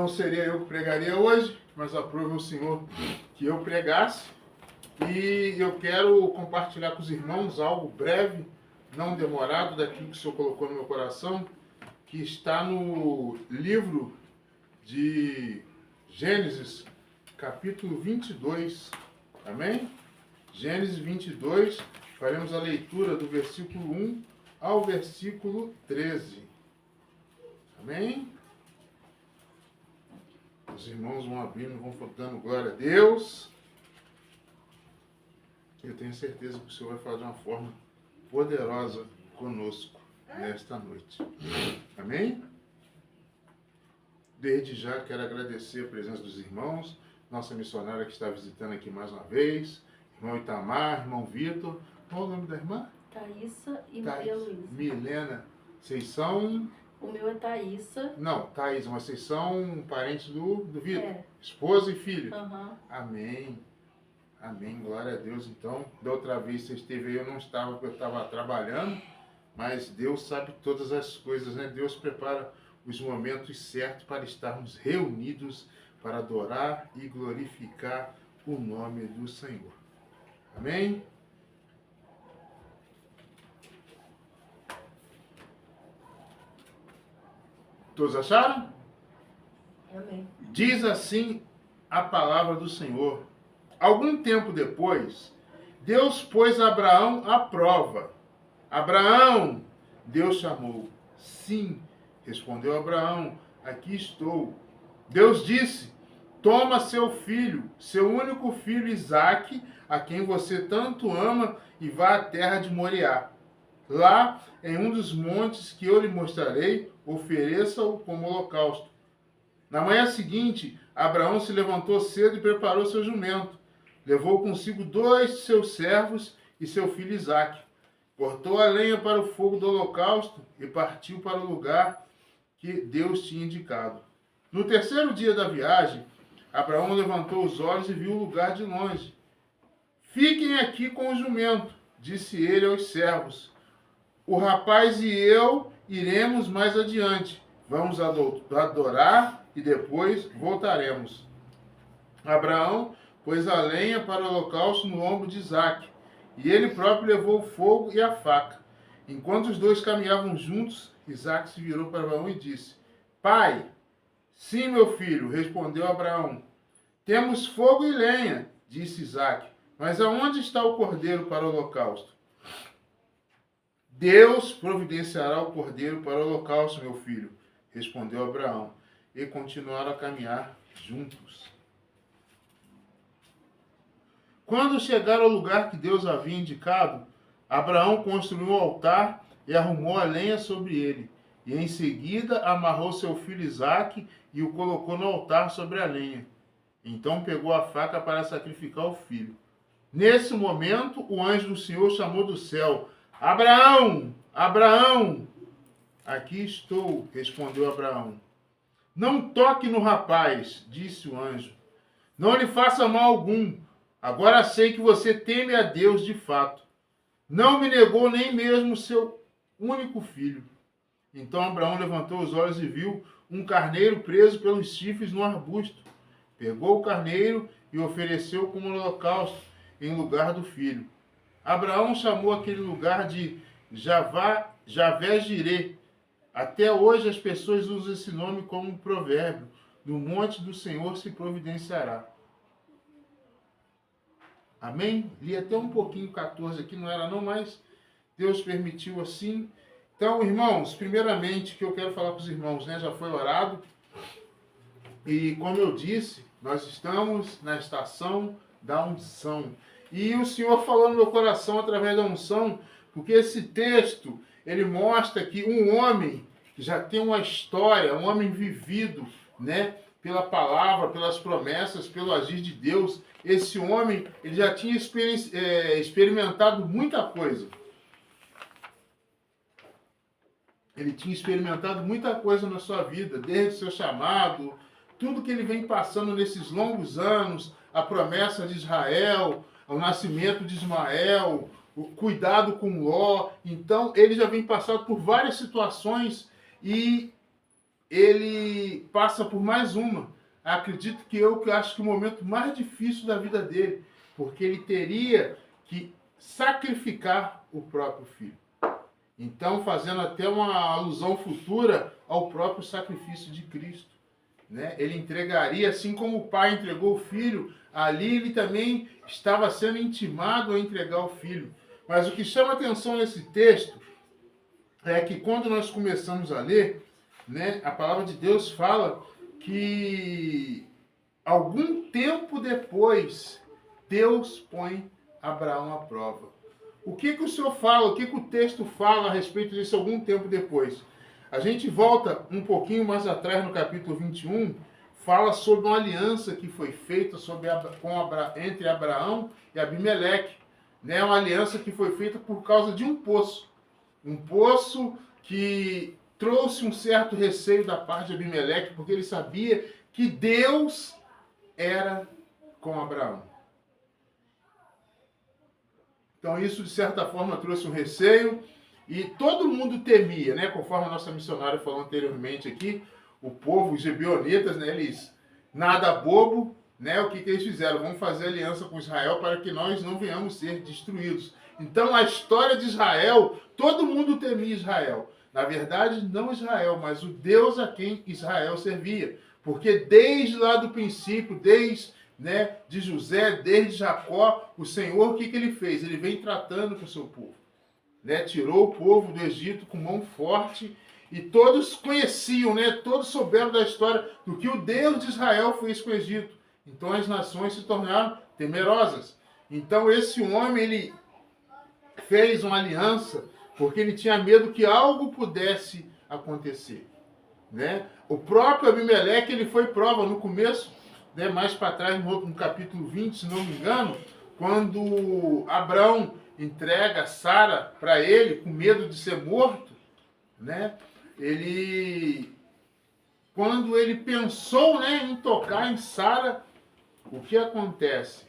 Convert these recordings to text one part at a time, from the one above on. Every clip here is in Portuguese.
Não seria eu que pregaria hoje, mas aprove o Senhor que eu pregasse. E eu quero compartilhar com os irmãos algo breve, não demorado, daquilo que o Senhor colocou no meu coração, que está no livro de Gênesis, capítulo 22. Amém? Gênesis 22, faremos a leitura do versículo 1 ao versículo 13. Amém? Os irmãos vão abrindo, vão dando glória a Deus. Eu tenho certeza que o Senhor vai falar de uma forma poderosa conosco nesta noite. Amém? Desde já quero agradecer a presença dos irmãos, nossa missionária que está visitando aqui mais uma vez, irmão Itamar, irmão Vitor. Qual o nome da irmã? Thaísa e Maria Luísa. Milena. Vocês são... O meu é Thaísa. Não, Thaís, mas vocês são parentes do Vitor? É. Esposa e filho? Uhum. Amém. Amém, glória a Deus. Então, da outra vez você esteve aí, eu não estava, porque eu estava trabalhando, mas Deus sabe todas as coisas, né? Deus prepara os momentos certos para estarmos reunidos para adorar e glorificar o nome do Senhor. Amém? Todos acharam? Amém. Diz assim a palavra do Senhor. Algum tempo depois, Deus pôs Abraão à prova. Abraão, Deus chamou. Sim, respondeu Abraão, aqui estou. Deus disse, toma seu filho, seu único filho Isaque, a quem você tanto ama, e vá à terra de Moriá. Lá, em um dos montes que eu lhe mostrarei, ofereça-o como holocausto. Na manhã seguinte, Abraão se levantou cedo e preparou seu jumento. Levou consigo 2 de seus servos e seu filho Isaque. Cortou a lenha para o fogo do holocausto e partiu para o lugar que Deus tinha indicado. No terceiro dia da viagem, Abraão levantou os olhos e viu o lugar de longe. Fiquem aqui com o jumento, disse ele aos servos. O rapaz e eu iremos mais adiante. Vamos adorar e depois voltaremos. Abraão pôs a lenha para o holocausto no ombro de Isaque, e ele próprio levou o fogo e a faca. Enquanto os dois caminhavam juntos, Isaque se virou para Abraão e disse, Pai, sim, meu filho, respondeu Abraão. Temos fogo e lenha, disse Isaque, mas aonde está o cordeiro para o holocausto? Deus providenciará o cordeiro para o holocausto, meu filho, respondeu Abraão, e continuaram a caminhar juntos. Quando chegaram ao lugar que Deus havia indicado, Abraão construiu um altar e arrumou a lenha sobre ele, e em seguida amarrou seu filho Isaque e o colocou no altar sobre a lenha. Então pegou a faca para sacrificar o filho. Nesse momento, o anjo do Senhor chamou do céu, Abraão! Abraão! Aqui estou, respondeu Abraão. Não toque no rapaz, disse o anjo. Não lhe faça mal algum. Agora sei que você teme a Deus de fato. Não me negou nem mesmo seu único filho. Então Abraão levantou os olhos e viu um carneiro preso pelos chifres no arbusto. Pegou o carneiro e ofereceu como holocausto em lugar do filho. Abraão chamou aquele lugar de Javé-Jirê. Até hoje as pessoas usam esse nome como um provérbio. No monte do Senhor se providenciará. Amém? Li até um pouquinho 14 aqui, não era não, mas Deus permitiu assim. Então, irmãos, primeiramente que eu quero falar com os irmãos, né? Já foi orado. E como eu disse, nós estamos na estação da unção. E o Senhor falou no meu coração através da unção, porque esse texto, ele mostra que um homem que já tem uma história, um homem vivido, né? Pela palavra, pelas promessas, pelo agir de Deus, esse homem ele já tinha experimentado muita coisa. Ele tinha experimentado muita coisa na sua vida, desde o seu chamado, tudo que ele vem passando nesses longos anos, a promessa de Israel, o nascimento de Ismael, o cuidado com Ló. Então, ele já vem passando por várias situações e ele passa por mais uma. Acredito que eu acho que o momento mais difícil da vida dele, porque ele teria que sacrificar o próprio filho. Então, fazendo até uma alusão futura ao próprio sacrifício de Cristo, né? Ele entregaria, assim como o pai entregou o filho, ali ele também estava sendo intimado a entregar o filho. Mas o que chama atenção nesse texto é que quando nós começamos a ler, né, a palavra de Deus fala que algum tempo depois Deus põe Abraão à prova. O que o Senhor fala, o que o texto fala a respeito disso algum tempo depois? A gente volta um pouquinho mais atrás no capítulo 21, fala sobre uma aliança que foi feita entre Abraão e Abimeleque. Né? Uma aliança que foi feita por causa de um poço. Um poço que trouxe um certo receio da parte de Abimeleque, porque ele sabia que Deus era com Abraão. Então isso, de certa forma, trouxe um receio e todo mundo temia, né? Conforme a nossa missionária falou anteriormente aqui, o povo, os gibeonitas, né? Eles, nada bobo, né? O que eles fizeram? Vamos fazer aliança com Israel para que nós não venhamos ser destruídos. Então, a história de Israel, todo mundo temia Israel. Na verdade, não Israel, mas o Deus a quem Israel servia. Porque desde lá do princípio, desde de José, desde Jacó, o Senhor, o que ele fez? Ele vem tratando com o seu povo. Né? Tirou o povo do Egito com mão forte e todos conheciam, né? Todos souberam da história do que o Deus de Israel fez com o Egito. Então as nações se tornaram temerosas. Então esse homem, ele fez uma aliança porque ele tinha medo que algo pudesse acontecer. Né? O próprio Abimeleque, ele foi prova no começo, né, mais para trás, no capítulo 20, se não me engano, quando Abraão entrega Sara para ele, com medo de ser morto, né, quando ele pensou, né, em tocar em Sara, o que acontece?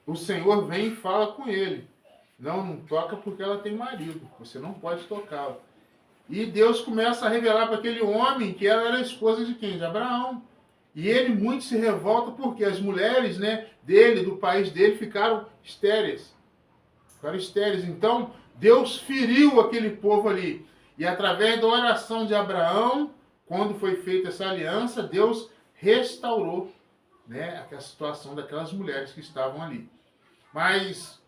O Senhor vem e fala com ele. Não toca porque ela tem marido, você não pode tocá-la. E Deus começa a revelar para aquele homem que ela era a esposa de quem? De Abraão. E ele muito se revolta porque as mulheres, né, dele, do país dele, ficaram estéreis. Então, Deus feriu aquele povo ali. E através da oração de Abraão, quando foi feita essa aliança, Deus restaurou, né, a situação daquelas mulheres que estavam ali. Mas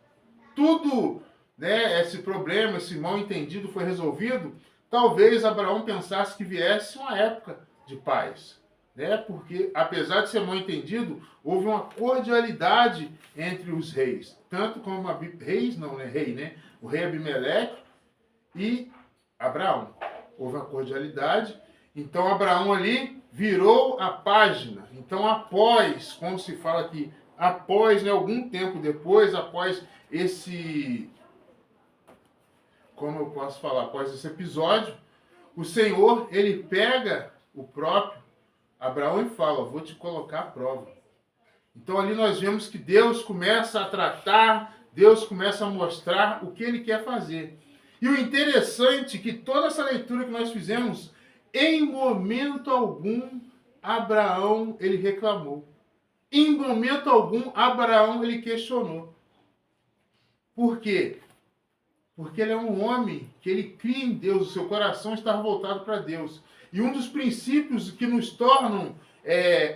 tudo, né, esse problema, esse mal entendido foi resolvido. Talvez Abraão pensasse que viesse uma época de paz. Né? Porque, apesar de ser mal entendido, houve uma cordialidade entre os reis. Tanto como rei, né? O rei Abimeleque e Abraão. Houve uma cordialidade. Então, Abraão ali virou a página. Então, após, como se fala aqui, após, né, algum tempo depois, após esse... Como eu posso falar? Após esse episódio, o Senhor, ele pega o próprio Abraão e fala, vou te colocar à prova. Então ali nós vemos que Deus começa a tratar, Deus começa a mostrar o que ele quer fazer. E o interessante é que toda essa leitura que nós fizemos, em momento algum, Abraão, ele reclamou. Em momento algum, Abraão, ele questionou. Por quê? Porque ele é um homem que ele cria em Deus, o seu coração está voltado para Deus. E um dos princípios que nos tornam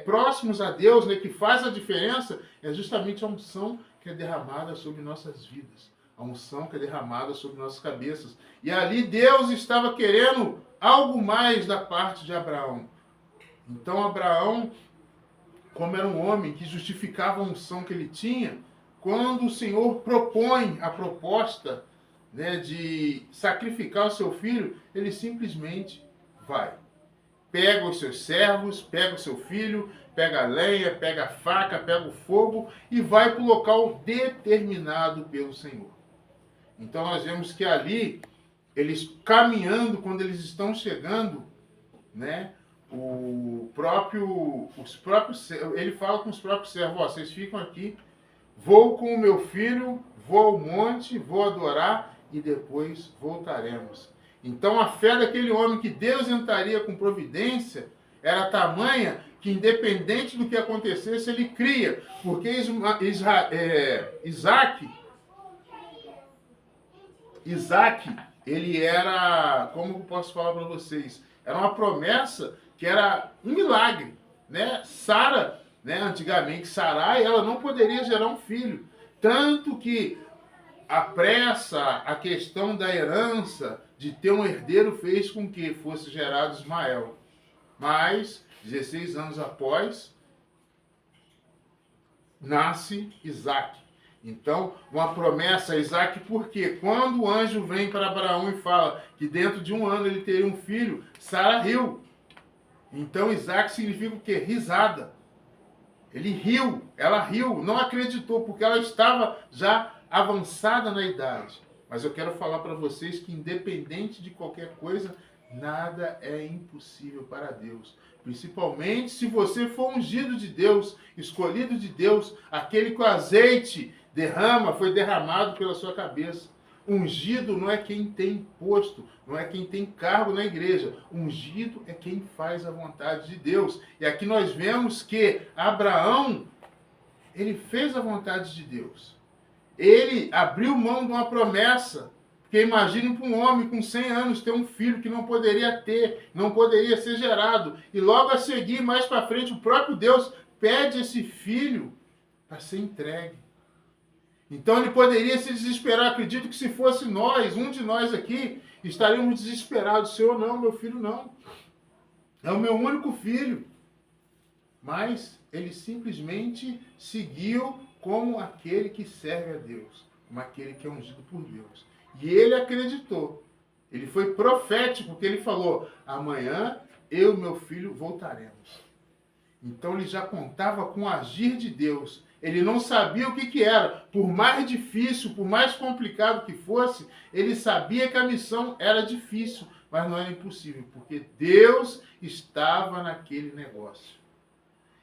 próximos a Deus, né, que faz a diferença, é justamente a unção que é derramada sobre nossas vidas. A unção que é derramada sobre nossas cabeças. E ali Deus estava querendo algo mais da parte de Abraão. Então Abraão, como era um homem que justificava a unção que ele tinha, quando o Senhor propõe a proposta, né, de sacrificar o seu filho, ele simplesmente vai. Pega os seus servos, pega o seu filho, pega a lenha, pega a faca, pega o fogo e vai para o local determinado pelo Senhor. Então nós vemos que ali, eles caminhando, quando eles estão chegando, né, ele fala com os próprios servos, vocês ficam aqui, vou com o meu filho, vou ao monte, vou adorar e depois voltaremos. Então a fé daquele homem que Deus entraria com providência era tamanha que, independente do que acontecesse, ele cria. Porque Isaac, ele era, como eu posso falar para vocês, era uma promessa que era um milagre, né? Sara, né? Antigamente, Sarai, ela não poderia gerar um filho. Tanto que a pressa, a questão da herança, de ter um herdeiro, fez com que fosse gerado Ismael. Mas, 16 anos após, nasce Isaac. Então, uma promessa a Isaac, porque quando o anjo vem para Abraão e fala que dentro de um ano ele teria um filho, Sara riu. Então, Isaac significa o quê? Risada. Ele riu, ela riu, não acreditou, porque ela estava já avançada na idade. Mas eu quero falar para vocês que, independente de qualquer coisa, nada é impossível para Deus. Principalmente se você for ungido de Deus, escolhido de Deus, aquele que o azeite foi derramado pela sua cabeça. Ungido não é quem tem posto, não é quem tem cargo na igreja. Ungido é quem faz a vontade de Deus. E aqui nós vemos que Abraão, ele fez a vontade de Deus. Ele abriu mão de uma promessa. Porque imagine para um homem com 100 anos ter um filho que não poderia ter, não poderia ser gerado. E logo a seguir, mais para frente, o próprio Deus pede esse filho para ser entregue. Então ele poderia se desesperar. Acredito que se fosse nós, um de nós aqui, estaríamos desesperados. Senhor, não, meu filho não. É o meu único filho. Mas ele simplesmente seguiu como aquele que serve a Deus, como aquele que é ungido por Deus. E ele acreditou. Ele foi profético, porque ele falou: amanhã eu e meu filho voltaremos. Então ele já contava com o agir de Deus. Ele não sabia o que era. Por mais difícil, por mais complicado que fosse, ele sabia que a missão era difícil, mas não era impossível, porque Deus estava naquele negócio.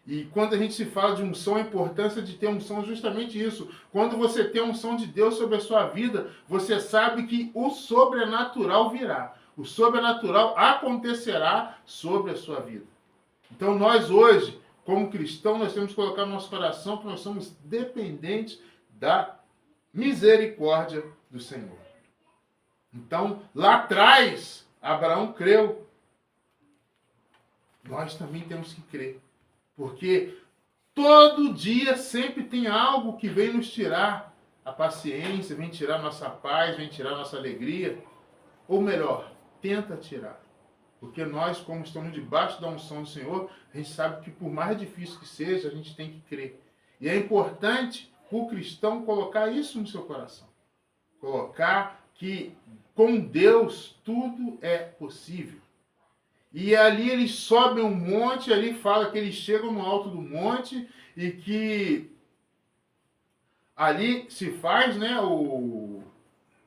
E quando a gente se fala de unção, a importância de ter unção é justamente isso. Quando você tem a unção de Deus sobre a sua vida, você sabe que o sobrenatural virá. O sobrenatural acontecerá sobre a sua vida. Então nós hoje, como cristãos, nós temos que colocar no nosso coração que nós somos dependentes da misericórdia do Senhor. Então, lá atrás, Abraão creu. Nós também temos que crer. Porque todo dia sempre tem algo que vem nos tirar a paciência, vem tirar nossa paz, vem tirar nossa alegria. Ou melhor, tenta tirar. Porque nós, como estamos debaixo da unção do Senhor, a gente sabe que por mais difícil que seja, a gente tem que crer. E é importante o cristão colocar isso no seu coração. Colocar que com Deus tudo é possível. E ali eles sobem um monte, ali fala que eles chegam no alto do monte e que ali se faz, né, o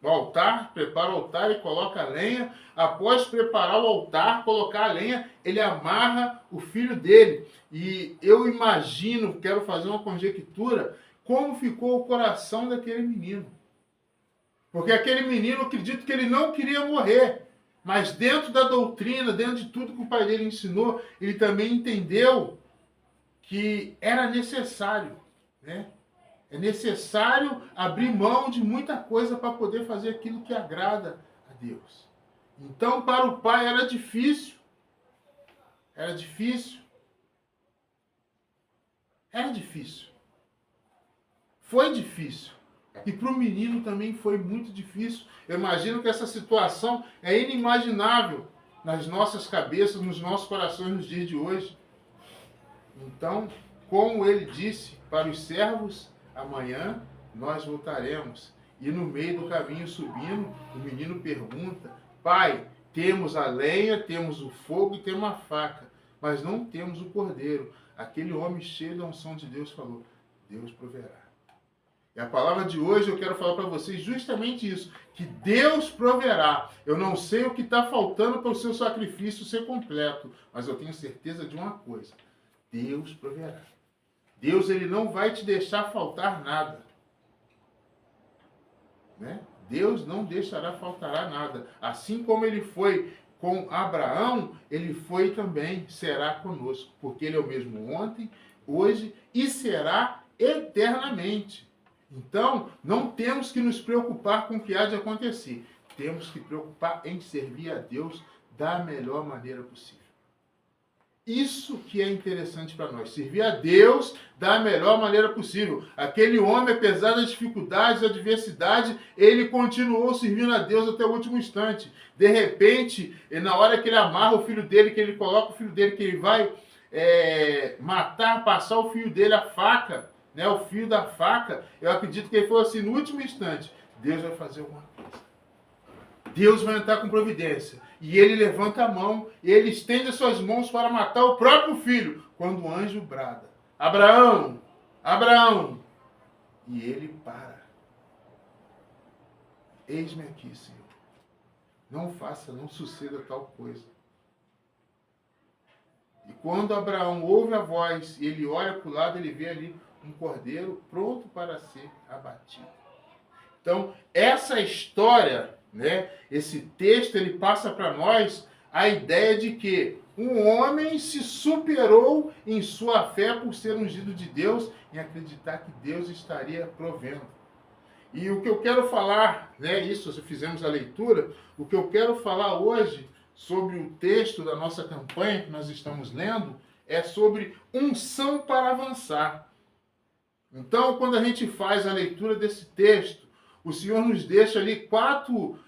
altar, prepara o altar e coloca a lenha. Após preparar o altar, colocar a lenha, ele amarra o filho dele. E eu imagino, quero fazer uma conjectura, como ficou o coração daquele menino. Porque aquele menino, eu acredito que ele não queria morrer. Mas dentro da doutrina, dentro de tudo que o pai dele ensinou, ele também entendeu que era necessário, né? É necessário abrir mão de muita coisa para poder fazer aquilo que agrada a Deus. Então, para o pai era difícil. Era difícil. Era difícil. Foi difícil. E para o menino também foi muito difícil. Eu imagino que essa situação é inimaginável nas nossas cabeças, nos nossos corações nos dias de hoje. Então, como ele disse para os servos, amanhã nós voltaremos. E no meio do caminho subindo, o menino pergunta: pai, temos a lenha, temos o fogo e temos a faca, mas não temos o cordeiro. Aquele homem cheio da unção de Deus falou: Deus proverá. E a palavra de hoje eu quero falar para vocês justamente isso, que Deus proverá. Eu não sei o que está faltando para o seu sacrifício ser completo, mas eu tenho certeza de uma coisa: Deus proverá. Deus, ele não vai te deixar faltar nada. Né? Deus não deixará faltar nada. Assim como ele foi com Abraão, ele foi também, será conosco, porque ele é o mesmo ontem, hoje e será eternamente. Então, não temos que nos preocupar com o que há de acontecer. Temos que preocupar em servir a Deus da melhor maneira possível. Isso que é interessante para nós, servir a Deus da melhor maneira possível. Aquele homem, apesar das dificuldades, da adversidade, ele continuou servindo a Deus até o último instante. De repente, na hora que ele amarra o filho dele, que ele coloca o filho dele, que ele vai matar, passar o filho dele, a faca, né, o fio da faca, eu acredito que ele falou assim, no último instante, Deus vai fazer alguma coisa. Deus vai entrar com providência. E ele levanta a mão, e ele estende as suas mãos para matar o próprio filho, quando o anjo brada, Abraão, Abraão, e ele para. Eis-me aqui, Senhor. Não faça, não suceda tal coisa. E quando Abraão ouve a voz, e ele olha para o lado, ele vê ali um cordeiro pronto para ser abatido. Então, essa história, né, esse texto, ele passa para nós a ideia de que um homem se superou em sua fé por ser ungido de Deus, em acreditar que Deus estaria provendo. E o que eu quero falar, né, isso, se fizemos a leitura, o que eu quero falar hoje sobre o texto da nossa campanha que nós estamos lendo, é sobre unção para avançar. Então, quando a gente faz a leitura desse texto, o Senhor nos deixa ali 4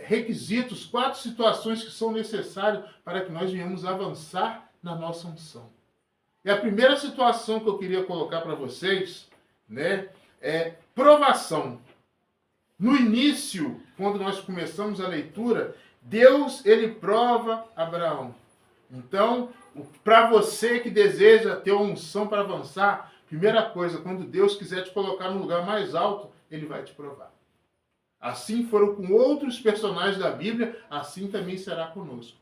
requisitos, 4 situações que são necessárias para que nós venhamos avançar na nossa unção. E a primeira situação que eu queria colocar para vocês, né, é provação. No início, quando nós começamos a leitura, Deus, ele prova Abraão. Então, para você que deseja ter uma unção para avançar, primeira coisa, quando Deus quiser te colocar no lugar mais alto, ele vai te provar. Assim foram com outros personagens da Bíblia, assim também será conosco.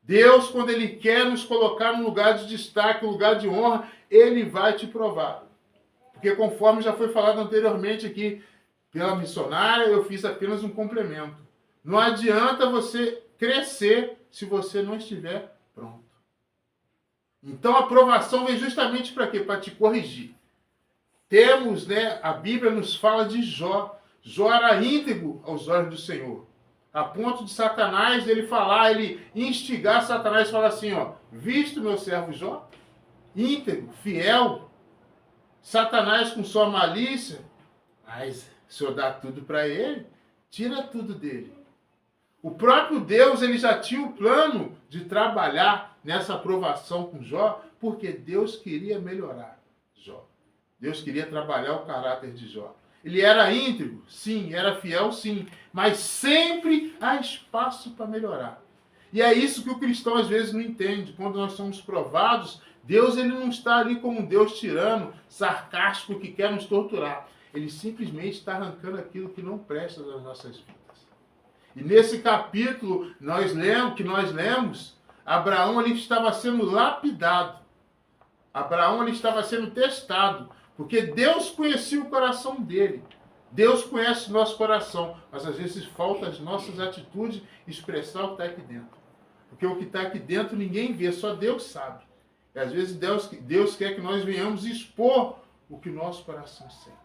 Deus, quando ele quer nos colocar num lugar de destaque, um lugar de honra, ele vai te provar. Porque conforme já foi falado anteriormente aqui pela missionária, eu fiz apenas um complemento. Não adianta você crescer se você não estiver pronto. Então a aprovação vem justamente para quê? Para te corrigir. Temos, né, a Bíblia nos fala de Jó. Jó era íntegro aos olhos do Senhor. A ponto de Satanás, ele instigar Satanás e falar assim, ó, visto meu servo Jó? Íntegro, fiel. Satanás com sua malícia, mas o Senhor dá tudo para ele, tira tudo dele. O próprio Deus, ele já tinha o plano de trabalhar nessa aprovação com Jó, porque Deus queria melhorar Jó. Deus queria trabalhar o caráter de Jó. Ele era íntegro? Sim. Era fiel? Sim. Mas sempre há espaço para melhorar. E é isso que o cristão às vezes não entende. Quando nós somos provados, Deus, ele não está ali como um Deus tirano, sarcástico, que quer nos torturar. Ele simplesmente está arrancando aquilo que não presta das nossas vidas. E nesse capítulo que nós lemos, Abraão ele estava sendo lapidado. Abraão ele estava sendo testado. Porque Deus conhecia o coração dele. Deus conhece o nosso coração. Mas às vezes falta as nossas atitudes expressar o que está aqui dentro. Porque o que está aqui dentro ninguém vê, só Deus sabe. E às vezes Deus quer que nós venhamos expor o que nosso coração sente.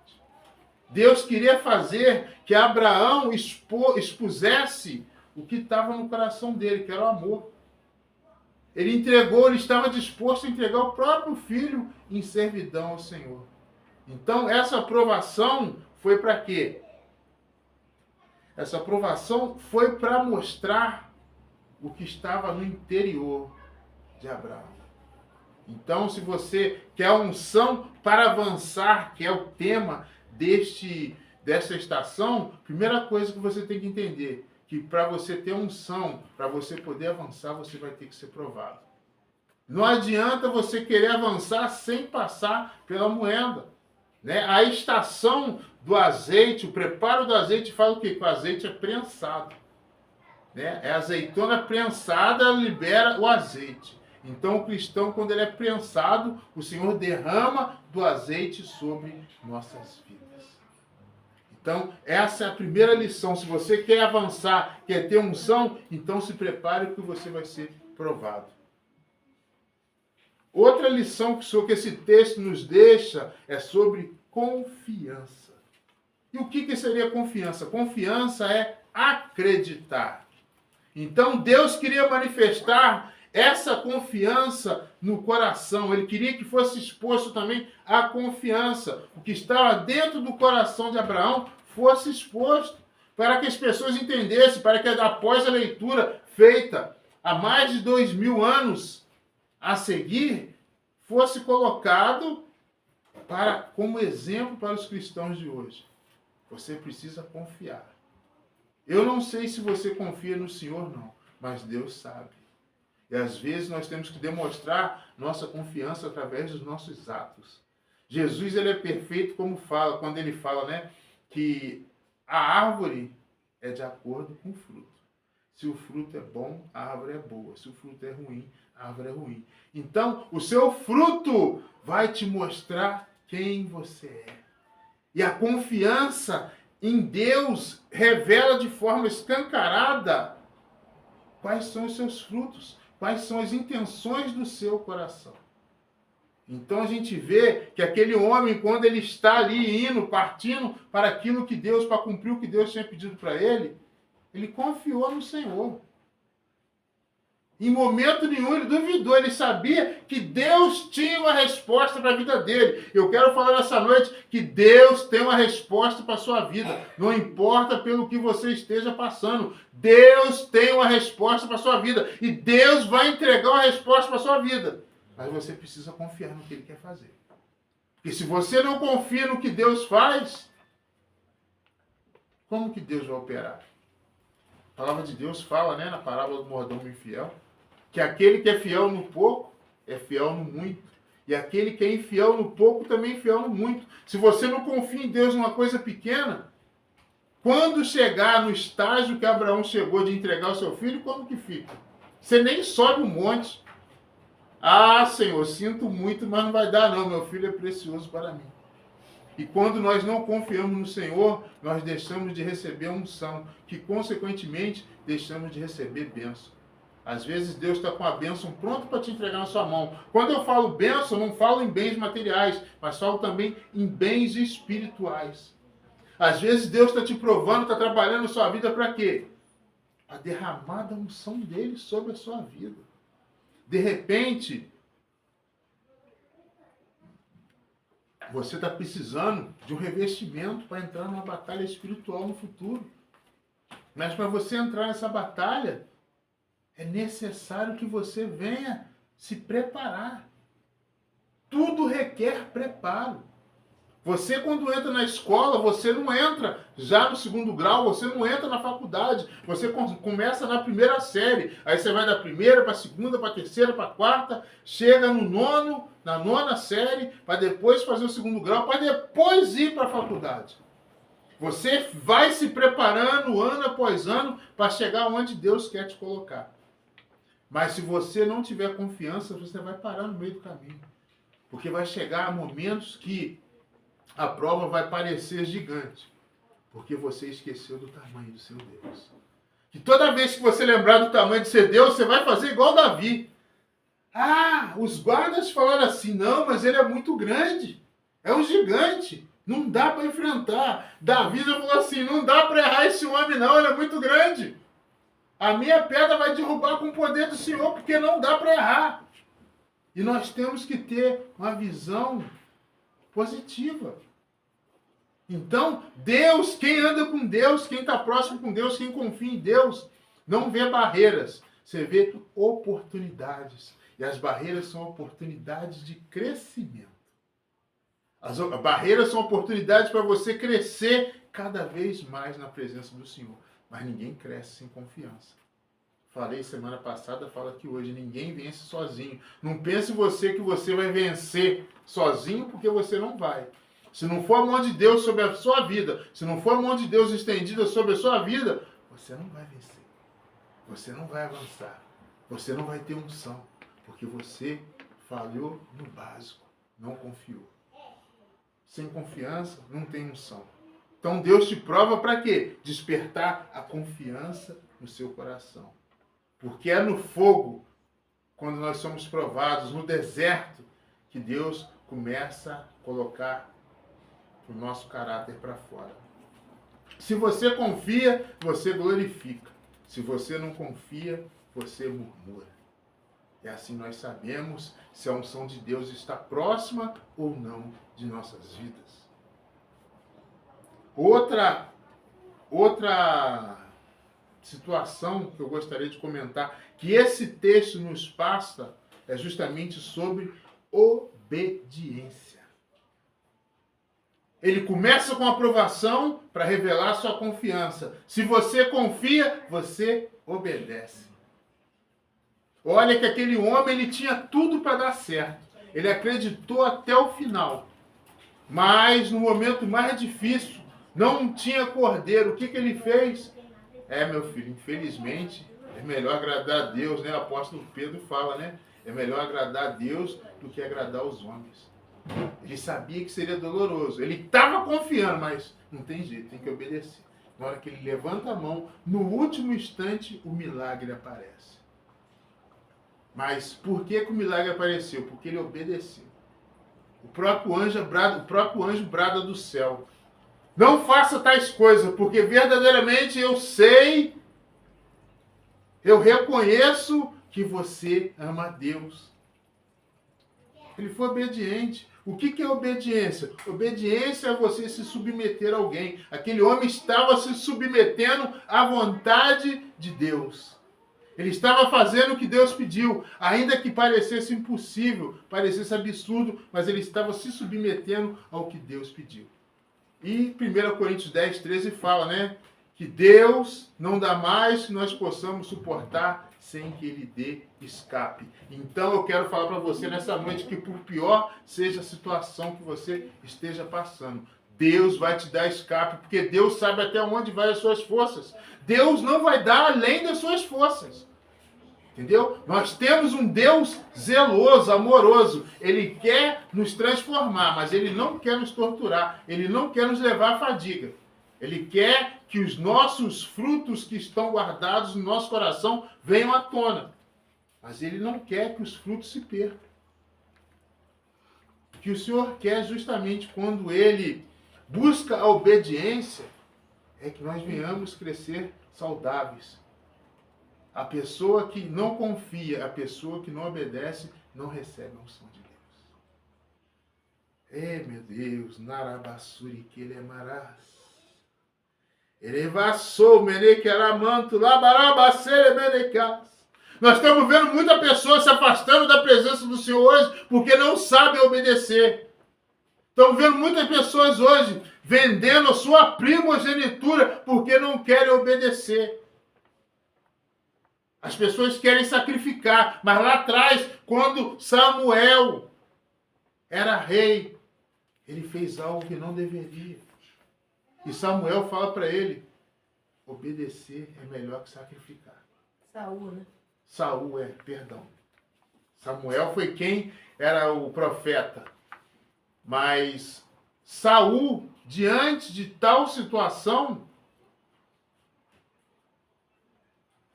Deus queria fazer que Abraão expusesse o que estava no coração dele, que era o amor. Ele estava disposto a entregar o próprio filho em servidão ao Senhor. Então, essa aprovação foi para quê? Essa aprovação foi para mostrar o que estava no interior de Abraão. Então, se você quer unção para avançar, que é o tema dessa estação, primeira coisa que você tem que entender, que para você ter unção, para você poder avançar, você vai ter que ser provado. Não adianta você querer avançar sem passar pela moenda. Né? A estação do azeite, o preparo do azeite fala o quê? Que o azeite é prensado. Né? É azeitona prensada, libera o azeite. Então o cristão, quando ele é prensado, o Senhor derrama do azeite sobre nossas vidas. Então, essa é a primeira lição. Se você quer avançar, quer ter unção, então se prepare porque você vai ser provado. Outra lição que esse texto nos deixa é sobre confiança. E o que seria confiança? Confiança é acreditar. Então, Deus queria manifestar essa confiança no coração. Ele queria que fosse exposto também a confiança. O que estava dentro do coração de Abraão fosse exposto. Para que as pessoas entendessem, para que após a leitura feita há mais de 2000 anos a seguir, fosse colocado como exemplo para os cristãos de hoje. Você precisa confiar. Eu não sei se você confia no Senhor, não, mas Deus sabe. E às vezes nós temos que demonstrar nossa confiança através dos nossos atos. Jesus, ele é perfeito quando ele fala, né, que a árvore é de acordo com o fruto. Se o fruto é bom, a árvore é boa. Se o fruto é ruim, a árvore é ruim. Então, o seu fruto vai te mostrar quem você é. E a confiança em Deus revela de forma escancarada quais são os seus frutos, quais são as intenções do seu coração. Então a gente vê que aquele homem, quando ele está ali indo, partindo para aquilo que Deus, para cumprir o que Deus tinha pedido para ele confiou no Senhor. Em momento nenhum ele duvidou, ele sabia que Deus tinha uma resposta para a vida dele. Eu quero falar nessa noite que Deus tem uma resposta para a sua vida. Não importa pelo que você esteja passando, Deus tem uma resposta para a sua vida. E Deus vai entregar uma resposta para a sua vida. Mas você precisa confiar no que Ele quer fazer. Porque se você não confia no que Deus faz, como que Deus vai operar? A palavra de Deus fala, né, na parábola do mordomo infiel, que aquele que é fiel no pouco, é fiel no muito. E aquele que é infiel no pouco, também é infiel no muito. Se você não confia em Deus numa coisa pequena, quando chegar no estágio que Abraão chegou de entregar o seu filho, como que fica? Você nem sobe o monte. Ah, Senhor, sinto muito, mas não vai dar não, meu filho é precioso para mim. E quando nós não confiamos no Senhor, nós deixamos de receber a unção, que consequentemente deixamos de receber bênção. Às vezes Deus está com a bênção pronta para te entregar na sua mão. Quando eu falo bênção, não falo em bens materiais, mas falo também em bens espirituais. Às vezes Deus está te provando, está trabalhando na sua vida para quê? Para derramar da unção dele sobre a sua vida. De repente, você está precisando de um revestimento para entrar numa batalha espiritual no futuro. Mas para você entrar nessa batalha, é necessário que você venha se preparar. Tudo requer preparo. Você, quando entra na escola, você não entra já no segundo grau, você não entra na faculdade. Você começa na primeira série. Aí você vai da primeira para a segunda, para a terceira, para a quarta, chega na nona série, para depois fazer o segundo grau, para depois ir para a faculdade. Você vai se preparando ano após ano para chegar onde Deus quer te colocar. Mas se você não tiver confiança, você vai parar no meio do caminho. Porque vai chegar momentos que a prova vai parecer gigante. Porque você esqueceu do tamanho do seu Deus. Que toda vez que você lembrar do tamanho do seu Deus, você vai fazer igual Davi. Ah, os guardas falaram assim, não, mas ele é muito grande. É um gigante. Não dá para enfrentar. Davi já falou assim, não dá para errar esse homem não, ele é muito grande. A minha pedra vai derrubar com o poder do Senhor, porque não dá para errar. E nós temos que ter uma visão positiva. Então, Deus, quem anda com Deus, quem está próximo com Deus, quem confia em Deus, não vê barreiras, você vê oportunidades. E as barreiras são oportunidades de crescimento. As barreiras são oportunidades para você crescer cada vez mais na presença do Senhor. Mas ninguém cresce sem confiança. Falei semana passada, falo aqui hoje, ninguém vence sozinho. Não pense você que você vai vencer sozinho, porque você não vai. Se não for a mão de Deus sobre a sua vida, se não for a mão de Deus estendida sobre a sua vida, você não vai vencer. Você não vai avançar. Você não vai ter unção. Porque você falhou no básico. Não confiou. Sem confiança, não tem unção. Então Deus te prova para quê? Despertar a confiança no seu coração. Porque é no fogo, quando nós somos provados, no deserto, que Deus começa a colocar o nosso caráter para fora. Se você confia, você glorifica. Se você não confia, você murmura. E assim nós sabemos se a unção de Deus está próxima ou não de nossas vidas. Outra situação que eu gostaria de comentar, que esse texto nos passa, é justamente sobre obediência. Ele começa com aprovação para revelar sua confiança. Se você confia, você obedece. Olha que aquele homem, ele tinha tudo para dar certo. Ele acreditou até o final. Mas no momento mais difícil, não tinha cordeiro. O que ele fez? Meu filho, infelizmente, é melhor agradar a Deus, né? O apóstolo Pedro fala, né? É melhor agradar a Deus do que agradar os homens. Ele sabia que seria doloroso. Ele estava confiando, mas não tem jeito, tem que obedecer. Na hora que ele levanta a mão, no último instante, o milagre aparece. Mas por que o milagre apareceu? Porque ele obedeceu. O próprio anjo brada do céu. Não faça tais coisas, porque verdadeiramente eu sei, eu reconheço que você ama a Deus. Ele foi obediente. O que é obediência? Obediência é você se submeter a alguém. Aquele homem estava se submetendo à vontade de Deus. Ele estava fazendo o que Deus pediu, ainda que parecesse impossível, parecesse absurdo, mas ele estava se submetendo ao que Deus pediu. E 1 Coríntios 10, 13 fala, né? Que Deus não dá mais que nós possamos suportar sem que Ele dê escape. Então eu quero falar para você nessa noite que por pior seja a situação que você esteja passando, Deus vai te dar escape, porque Deus sabe até onde vai as suas forças. Deus não vai dar além das suas forças. Entendeu? Nós temos um Deus zeloso, amoroso. Ele quer nos transformar, mas Ele não quer nos torturar. Ele não quer nos levar à fadiga. Ele quer que os nossos frutos que estão guardados no nosso coração venham à tona. Mas Ele não quer que os frutos se percam. O que o Senhor quer justamente quando Ele busca a obediência é que nós venhamos crescer saudáveis. A pessoa que não confia, a pessoa que não obedece, não recebe a unção de Deus. Meu Deus, Narabassuri que ele é marás. Erevassou, menequeramanto, labarabacere, menecas. Nós estamos vendo muita pessoa se afastando da presença do Senhor hoje porque não sabem obedecer. Estamos vendo muitas pessoas hoje vendendo a sua primogenitura porque não querem obedecer. As pessoas querem sacrificar, mas lá atrás, quando Samuel era rei, ele fez algo que não deveria. E Samuel fala para ele, obedecer é melhor que sacrificar. Saúl, né? Perdão. Samuel foi quem era o profeta. Mas Saúl, diante de tal situação,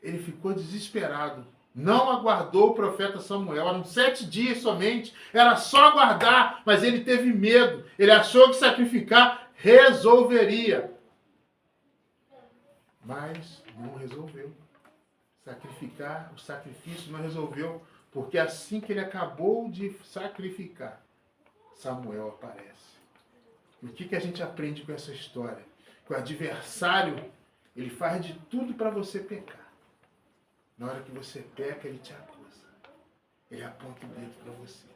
ele ficou desesperado. Não aguardou o profeta Samuel. Eram 7 dias somente. Era só aguardar. Mas ele teve medo. Ele achou que sacrificar resolveria. Mas não resolveu. O sacrifício não resolveu. Porque assim que ele acabou de sacrificar, Samuel aparece. E o que a gente aprende com essa história? Que o adversário, ele faz de tudo para você pecar. Na hora que você peca, ele te acusa. Ele aponta o dedo para você.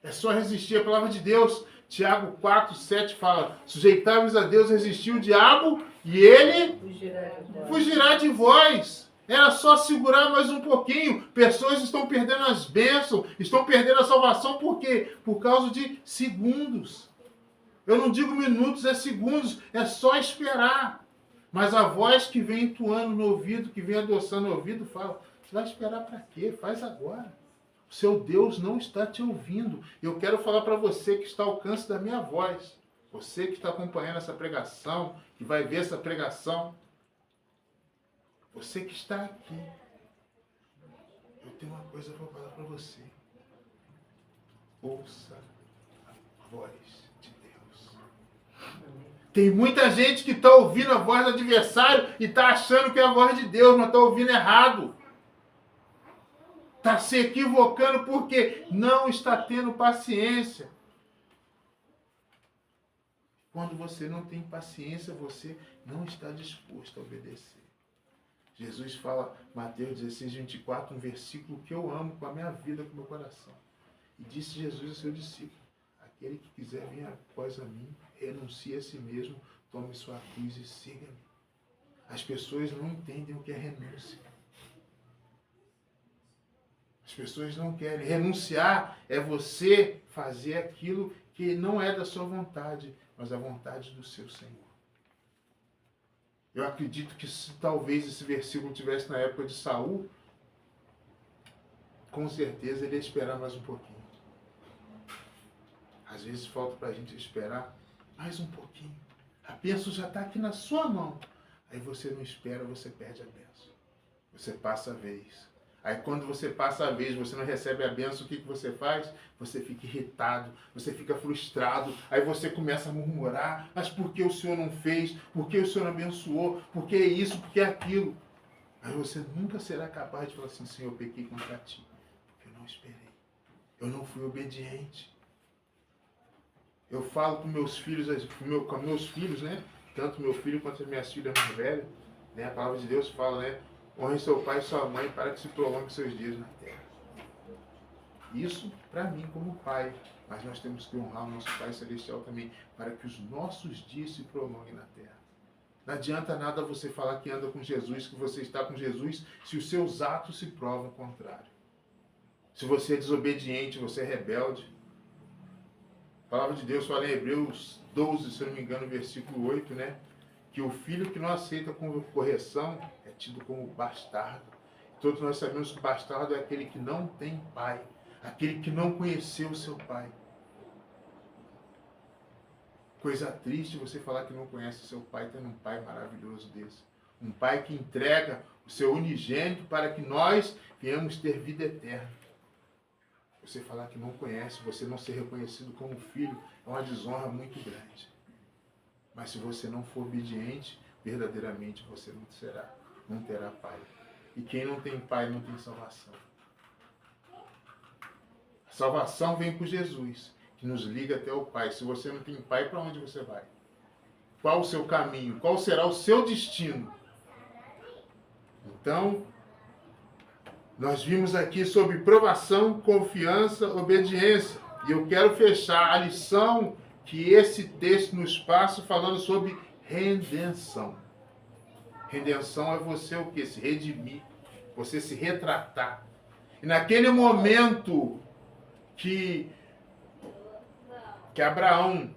É só resistir a palavra de Deus. Tiago 4, 7 fala, sujeitáveis a Deus, resistir o diabo e ele fugirá de vós. Era só segurar mais um pouquinho. Pessoas estão perdendo as bênçãos, estão perdendo a salvação. Por quê? Por causa de segundos. Eu não digo minutos, é segundos. É só esperar. Mas a voz que vem entoando no ouvido, que vem adoçando no ouvido, fala, você vai esperar para quê? Faz agora. O seu Deus não está te ouvindo. Eu quero falar para você que está ao alcance da minha voz. Você que está acompanhando essa pregação, que vai ver essa pregação, você que está aqui, eu tenho uma coisa para falar para você. Ouça a voz de Deus. Tem muita gente que está ouvindo a voz do adversário e está achando que é a voz de Deus, mas está ouvindo errado. Está se equivocando porque não está tendo paciência. Quando você não tem paciência, você não está disposto a obedecer. Jesus fala, Mateus 16, 24, um versículo que eu amo com a minha vida, com o meu coração. E disse Jesus ao seu discípulo, aquele que quiser vir após a mim, renuncie a si mesmo, tome sua cruz e siga-me. As pessoas não entendem o que é renúncia. As pessoas não querem. Renunciar é você fazer aquilo que não é da sua vontade, mas a vontade do seu Senhor. Eu acredito que se talvez esse versículo tivesse na época de Saul, com certeza ele ia esperar mais um pouquinho. Às vezes falta para a gente esperar mais um pouquinho. A bênção já está aqui na sua mão. Aí você não espera, você perde a bênção. Você passa a vez. Aí quando você passa a vez, você não recebe a bênção, o que você faz? Você fica irritado, você fica frustrado, aí você começa a murmurar, mas por que o Senhor não fez? Por que o Senhor não abençoou? Por que isso? Por que aquilo? Aí você nunca será capaz de falar assim, Senhor, eu pequei contra ti, porque eu não esperei, eu não fui obediente. Eu falo com meus filhos, com meus filhos, né? Tanto meu filho quanto as minhas filhas mais velhas, né? A palavra de Deus fala, né? Honre seu pai e sua mãe para que se prolongue seus dias na terra. Isso para mim como pai. Mas nós temos que honrar o nosso Pai Celestial também, para que os nossos dias se prolonguem na terra. Não adianta nada você falar que anda com Jesus, que você está com Jesus, se os seus atos se provam o contrário. Se você é desobediente, você é rebelde. A palavra de Deus fala em Hebreus 12, se eu não me engano, versículo 8, né? Que o filho que não aceita correção é tido como bastardo. Todos nós sabemos que o bastardo é aquele que não tem pai, aquele que não conheceu o seu pai. Coisa triste você falar que não conhece o seu pai, tendo um pai maravilhoso desse. Um pai que entrega o seu unigênito para que nós venhamos ter vida eterna. Você falar que não conhece, você não ser reconhecido como filho, é uma desonra muito grande. Mas se você não for obediente, verdadeiramente você não terá pai. E quem não tem pai não tem salvação. A salvação vem por Jesus, que nos liga até o Pai. Se você não tem pai, para onde você vai? Qual o seu caminho? Qual será o seu destino? Então, nós vimos aqui sobre provação, confiança, obediência. E eu quero fechar a lição que esse texto nos passa falando sobre redenção. Redenção é você o quê? Se redimir, você se retratar. E naquele momento que Abraão,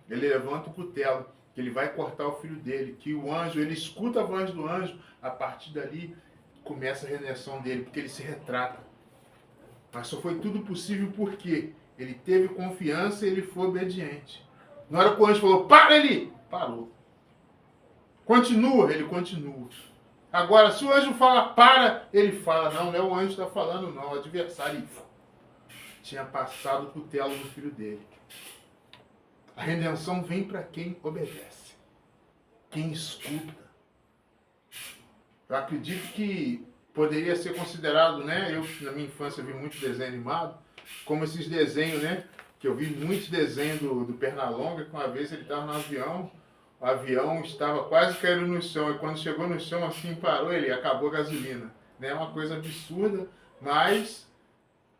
ele levanta o cutelo, que ele vai cortar o filho dele, que o anjo, ele escuta a voz do anjo, a partir dali começa a redenção dele, porque ele se retrata. Mas só foi tudo possível porque ele teve confiança e ele foi obediente. Na hora que o anjo falou, para ali! Parou. Continua, ele continua. Agora, se o anjo fala, para, ele fala, não é o anjo que está falando, não, é o adversário. Tinha passado o cutelo no filho dele. A redenção vem para quem obedece, quem escuta. Eu acredito que poderia ser considerado, né? Eu, na minha infância, vi muito desenho animado, como esses desenhos, né? Que eu vi muitos desenhos do Pernalonga, que uma vez ele estava no avião, o avião estava quase caindo no chão, e quando chegou no chão, assim, parou, ele acabou a gasolina. Né? Uma coisa absurda, mas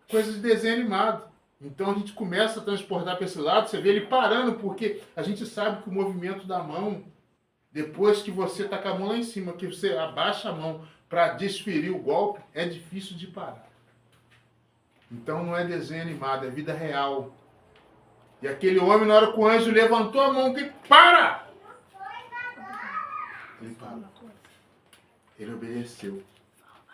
coisa de desenho animado. Então a gente começa a transportar para esse lado, você vê ele parando, porque a gente sabe que o movimento da mão, depois que você está com a mão lá em cima, que você abaixa a mão para desferir o golpe, é difícil de parar. Então não é desenho animado, é vida real. E aquele homem, na hora que o anjo levantou a mão, que para! Ele parou. Ele obedeceu.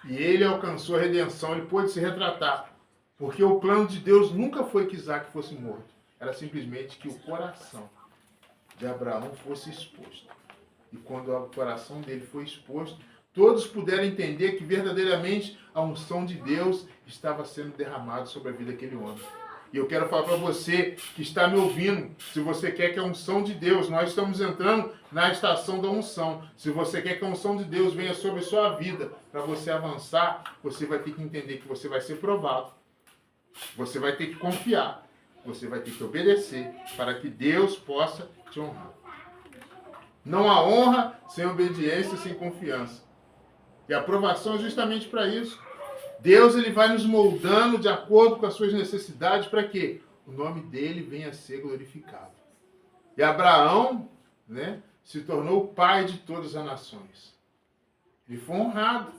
E ele alcançou a redenção, ele pôde se retratar. Porque o plano de Deus nunca foi que Isaac fosse morto. Era simplesmente que o coração de Abraão fosse exposto. E quando o coração dele foi exposto, todos puderam entender que verdadeiramente a unção de Deus estava sendo derramada sobre a vida daquele homem. E eu quero falar para você que está me ouvindo, se você quer que a unção de Deus, nós estamos entrando na estação da unção. Se você quer que a unção de Deus venha sobre a sua vida, para você avançar, você vai ter que entender que você vai ser provado. Você vai ter que confiar. Você vai ter que obedecer para que Deus possa te honrar. Não há honra sem obediência, sem confiança. E a aprovação é justamente para isso. Deus ele vai nos moldando de acordo com as suas necessidades para que o nome dele venha a ser glorificado. E Abraão, né, se tornou o pai de todas as nações. Ele foi honrado.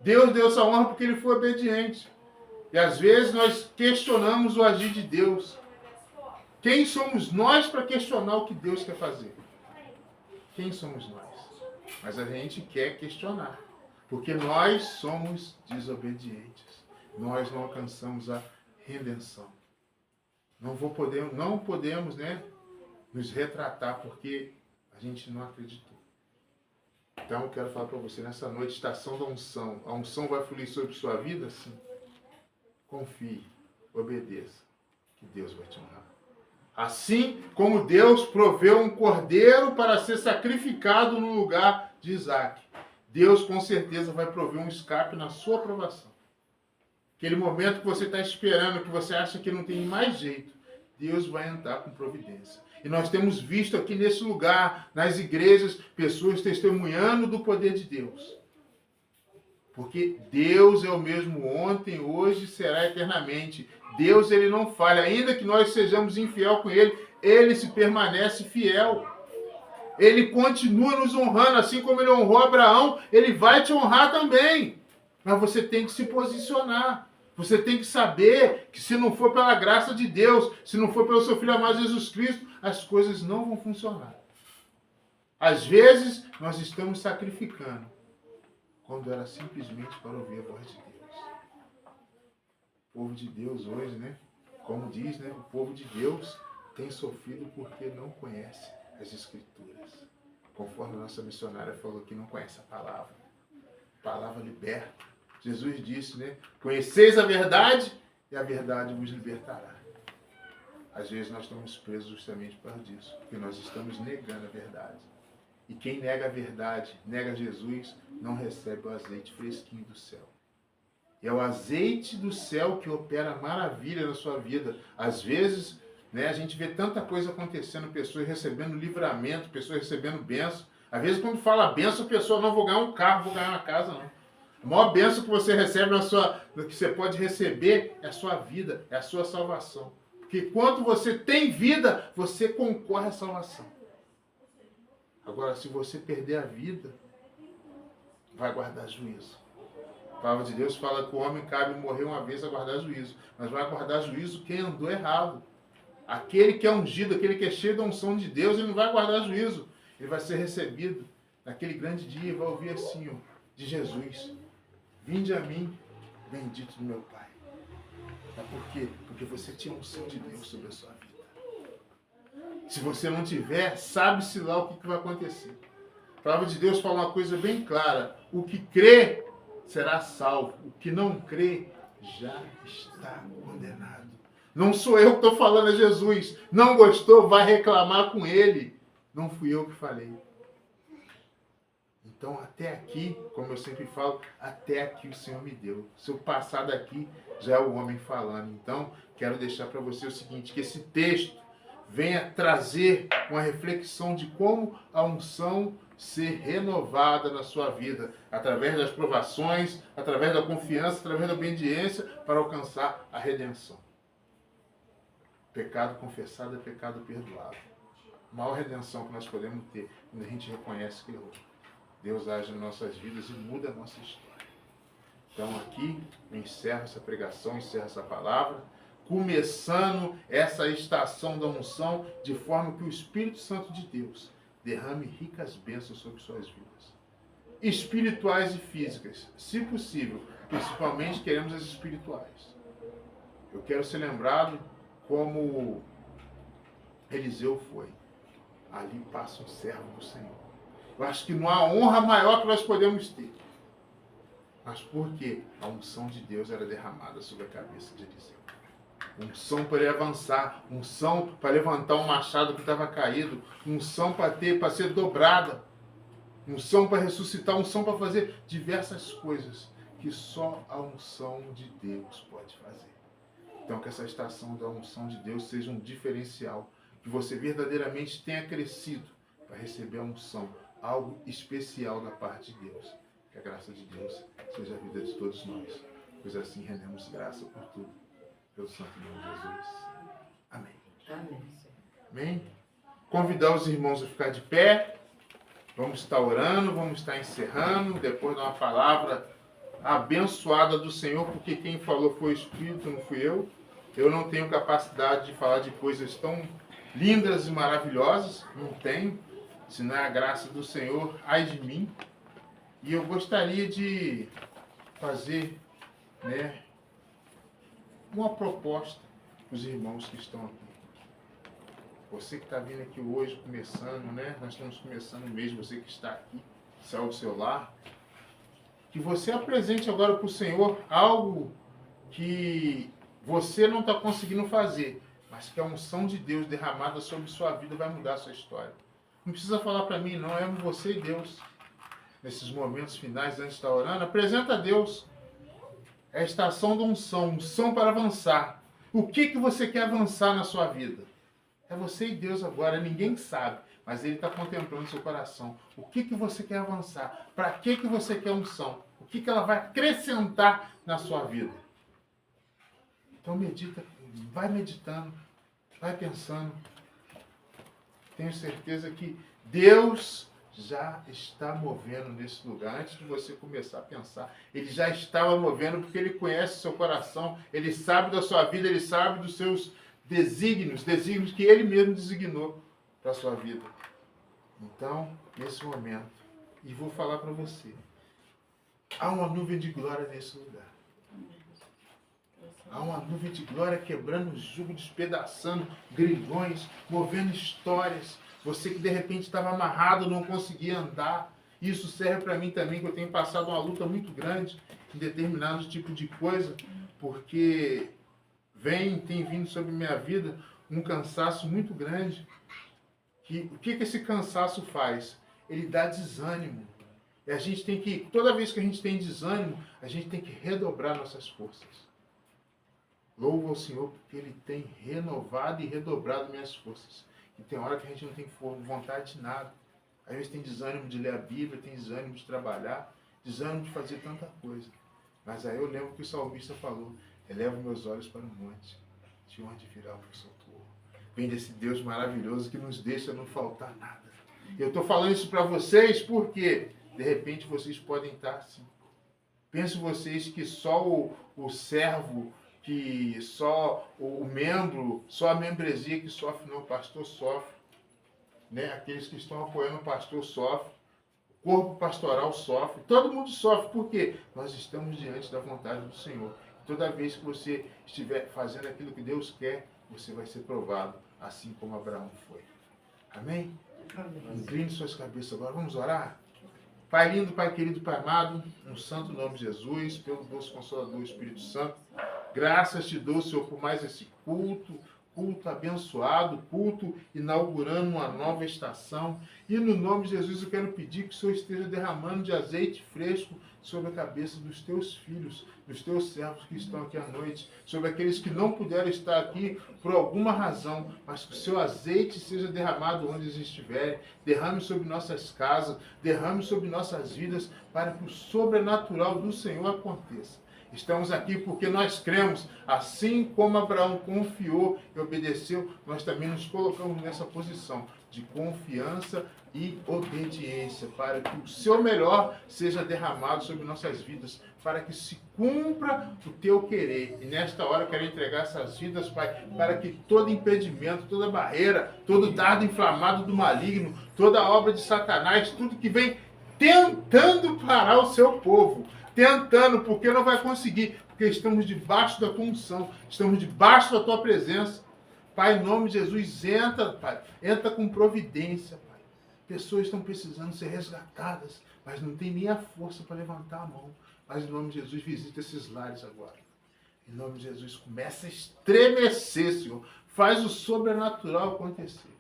Deus deu essa honra porque ele foi obediente. E às vezes nós questionamos o agir de Deus. Quem somos nós para questionar o que Deus quer fazer? Quem somos nós? Mas a gente quer questionar. Porque nós somos desobedientes. Nós não alcançamos a redenção. Não podemos, né, nos retratar porque a gente não acreditou. Então eu quero falar para você nessa noite, estação da unção. A unção vai fluir sobre sua vida? Sim. Confie, obedeça, que Deus vai te honrar. Assim como Deus proveu um cordeiro para ser sacrificado no lugar de Isaac, Deus com certeza vai prover um escape na sua aprovação. Aquele momento que você está esperando, que você acha que não tem mais jeito, Deus vai entrar com providência. E nós temos visto aqui nesse lugar, nas igrejas, pessoas testemunhando do poder de Deus. Porque Deus é o mesmo ontem, hoje e será eternamente. Deus ele não falha. Ainda que nós sejamos infiel com Ele, Ele se permanece fiel. Ele continua nos honrando, assim como Ele honrou Abraão, Ele vai te honrar também. Mas você tem que se posicionar. Você tem que saber que se não for pela graça de Deus, se não for pelo seu Filho amado Jesus Cristo, as coisas não vão funcionar. Às vezes, nós estamos sacrificando, quando era simplesmente para ouvir a voz de Deus. O povo de Deus hoje, né? Como diz, né? O povo de Deus tem sofrido porque não conhece as Escrituras. Conforme a nossa missionária falou que não conhece a palavra. A palavra liberta. Jesus disse, né? Conheceis a verdade e a verdade vos libertará. Às vezes nós estamos presos justamente por causa disso, porque nós estamos negando a verdade. E quem nega a verdade, nega Jesus, não recebe o azeite fresquinho do céu. E é o azeite do céu que opera maravilha na sua vida. Às vezes, né, a gente vê tanta coisa acontecendo, pessoas recebendo livramento, pessoas recebendo bênção. Às vezes, quando fala bênção, a pessoa não vou ganhar um carro, vou ganhar uma casa, não. A maior bênção que você recebe que você pode receber é a sua vida, é a sua salvação. Porque quando você tem vida, você concorre à salvação. Agora, se você perder a vida, vai guardar juízo. A palavra de Deus fala que o homem cabe morrer uma vez a guardar juízo. Mas vai guardar juízo quem andou errado. Aquele que é ungido, aquele que é cheio da unção de Deus, ele não vai guardar juízo. Ele vai ser recebido naquele grande dia e vai ouvir assim, ó, de Jesus. Vinde a mim, bendito do meu Pai. Mas por quê? Porque você tinha a unção de Deus sobre a sua vida. Se você não tiver, sabe-se lá o que vai acontecer. A palavra de Deus fala uma coisa bem clara. O que crê será salvo. O que não crê já está condenado. Não sou eu que estou falando, é Jesus. Não gostou, vai reclamar com ele. Não fui eu que falei. Então, até aqui, como eu sempre falo, até aqui o Senhor me deu. Se eu passar daqui, já é o homem falando. Então, quero deixar para você o seguinte, que esse texto venha trazer uma reflexão de como a unção ser renovada na sua vida, através das provações, através da confiança, através da obediência, para alcançar a redenção. Pecado confessado é pecado perdoado. A maior redenção que nós podemos ter quando a gente reconhece que errou. Deus age em nossas vidas e muda a nossa história. Então aqui eu encerro essa pregação, encerro essa palavra, começando essa estação da unção, de forma que o Espírito Santo de Deus derrame ricas bênçãos sobre suas vidas. Espirituais e físicas, se possível, principalmente queremos as espirituais. Eu quero ser lembrado como Eliseu foi. Ali passa um servo do Senhor. Eu acho que não há honra maior que nós podemos ter. Mas por quê? A unção de Deus era derramada sobre a cabeça de Eliseu. Unção para ele avançar, unção para levantar um machado que estava caído, unção para ser dobrada, unção para ressuscitar, unção para fazer diversas coisas que só a unção de Deus pode fazer. Então que essa estação da unção de Deus seja um diferencial, que você verdadeiramente tenha crescido para receber a unção, algo especial da parte de Deus. Que a graça de Deus seja a vida de todos nós, pois assim rendemos graça por tudo, pelo santo nome de Jesus. Amém. Amém. Amém? Convidar os irmãos a ficar de pé. Vamos estar orando, vamos estar encerrando, depois de uma palavra abençoada do Senhor, porque quem falou foi o Espírito, não fui eu. Eu não tenho capacidade de falar de coisas tão lindas e maravilhosas, não tenho, se não é a graça do Senhor, ai de mim. E eu gostaria de fazer, uma proposta para os irmãos que estão aqui. Você que está vindo aqui hoje, começando, nós estamos começando mesmo, você que está aqui, saiu do seu lar, que você apresente agora para o Senhor algo que você não está conseguindo fazer, mas que a unção de Deus derramada sobre sua vida vai mudar a sua história. Não precisa falar para mim, não, é você e Deus. Nesses momentos finais, antes de estar orando, apresenta a Deus. É a estação da unção, unção para avançar. O que você quer avançar na sua vida? É você e Deus agora, ninguém sabe, mas Ele está contemplando seu coração. O que você quer avançar? Para que você quer unção? O que ela vai acrescentar na sua vida? Então medita, vai meditando, vai pensando. Tenho certeza que Deus já está movendo nesse lugar. Antes de você começar a pensar, Ele já estava movendo, porque Ele conhece o seu coração, Ele sabe da sua vida, Ele sabe dos seus desígnios que Ele mesmo designou para a sua vida. Então, nesse momento, e vou falar para você, há uma nuvem de glória nesse lugar. Há uma nuvem de glória quebrando o jugo, despedaçando grilhões, movendo histórias. Você que de repente estava amarrado, não conseguia andar. Isso serve para mim também, que eu tenho passado uma luta muito grande em determinados tipos de coisa, porque tem vindo sobre minha vida um cansaço muito grande. O que esse cansaço faz? Ele dá desânimo. E a gente tem que, toda vez que a gente tem desânimo, a gente tem que redobrar nossas forças. Louvo ao Senhor porque Ele tem renovado e redobrado minhas forças. E tem hora que a gente não tem vontade de nada. Às vezes tem desânimo de ler a Bíblia, tem desânimo de trabalhar, desânimo de fazer tanta coisa. Mas aí eu lembro que o salmista falou: elevo meus olhos para o monte, de onde virá o meu socorro. Vem desse Deus maravilhoso que nos deixa não faltar nada. Eu estou falando isso para vocês porque, de repente, vocês podem estar assim. Pensem vocês que só o servo, que só o membro, só a membresia que sofre, não, o pastor sofre. Aqueles que estão apoiando o pastor sofrem, o corpo pastoral sofre, todo mundo sofre. Por quê? Nós estamos diante da vontade do Senhor. Toda vez que você estiver fazendo aquilo que Deus quer, você vai ser provado, assim como Abraão foi. Amém? Incline suas cabeças agora, vamos orar? Pai lindo, Pai querido, Pai amado, no santo nome de Jesus, pelo doce Consolador Espírito Santo, graças te dou, Senhor, por mais esse culto abençoado, culto inaugurando uma nova estação. E no nome de Jesus eu quero pedir que o Senhor esteja derramando de azeite fresco sobre a cabeça dos teus filhos, dos teus servos que estão aqui à noite, sobre aqueles que não puderam estar aqui por alguma razão, mas que o seu azeite seja derramado onde eles estiverem, derrame sobre nossas casas, derrame sobre nossas vidas, para que o sobrenatural do Senhor aconteça. Estamos aqui porque nós cremos, assim como Abraão confiou e obedeceu, nós também nos colocamos nessa posição de confiança e obediência, para que o seu melhor seja derramado sobre nossas vidas, para que se cumpra o teu querer. E nesta hora eu quero entregar essas vidas, Pai, para que todo impedimento, toda barreira, todo dardo inflamado do maligno, toda obra de Satanás, tudo que vem tentando parar o seu povo, tentando, porque não vai conseguir, porque estamos debaixo da tua unção, estamos debaixo da tua presença. Pai, em nome de Jesus, entra, Pai, entra com providência, Pai. Pessoas estão precisando ser resgatadas, mas não tem nem a força para levantar a mão. Mas em nome de Jesus, visita esses lares agora. Em nome de Jesus, começa a estremecer, Senhor. Faz o sobrenatural acontecer.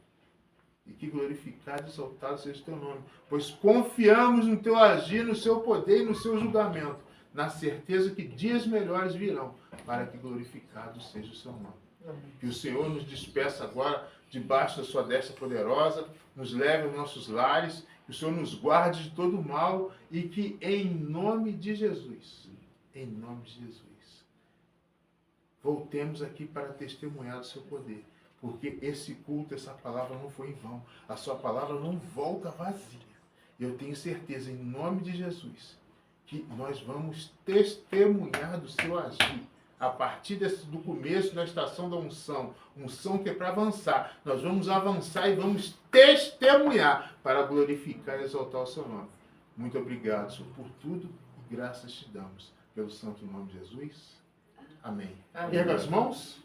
E que glorificado e exaltado seja o teu nome. Pois confiamos no teu agir, no seu poder e no seu julgamento, na certeza que dias melhores virão, para que glorificado seja o seu nome. Que o Senhor nos despeça agora debaixo da sua destra poderosa, nos leve aos nossos lares, que o Senhor nos guarde de todo mal e que em nome de Jesus, voltemos aqui para testemunhar do seu poder. Porque esse culto, essa palavra não foi em vão. A sua palavra não volta vazia. Eu tenho certeza, em nome de Jesus, que nós vamos testemunhar do seu agir. A partir do começo da estação da unção. Unção que é para avançar. Nós vamos avançar e vamos testemunhar para glorificar e exaltar o seu nome. Muito obrigado, Senhor, por tudo e graças te damos. Pelo santo nome de Jesus. Amém. Erga as mãos.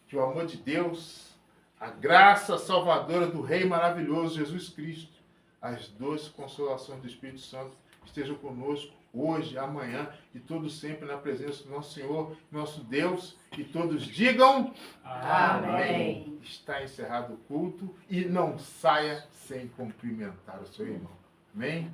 Que o amor de Deus, a graça salvadora do Rei maravilhoso Jesus Cristo, as doces consolações do Espírito Santo estejam conosco hoje, amanhã e todos sempre na presença do nosso Senhor, nosso Deus, e todos digam Amém. Está encerrado o culto e não saia sem cumprimentar o seu irmão. Amém?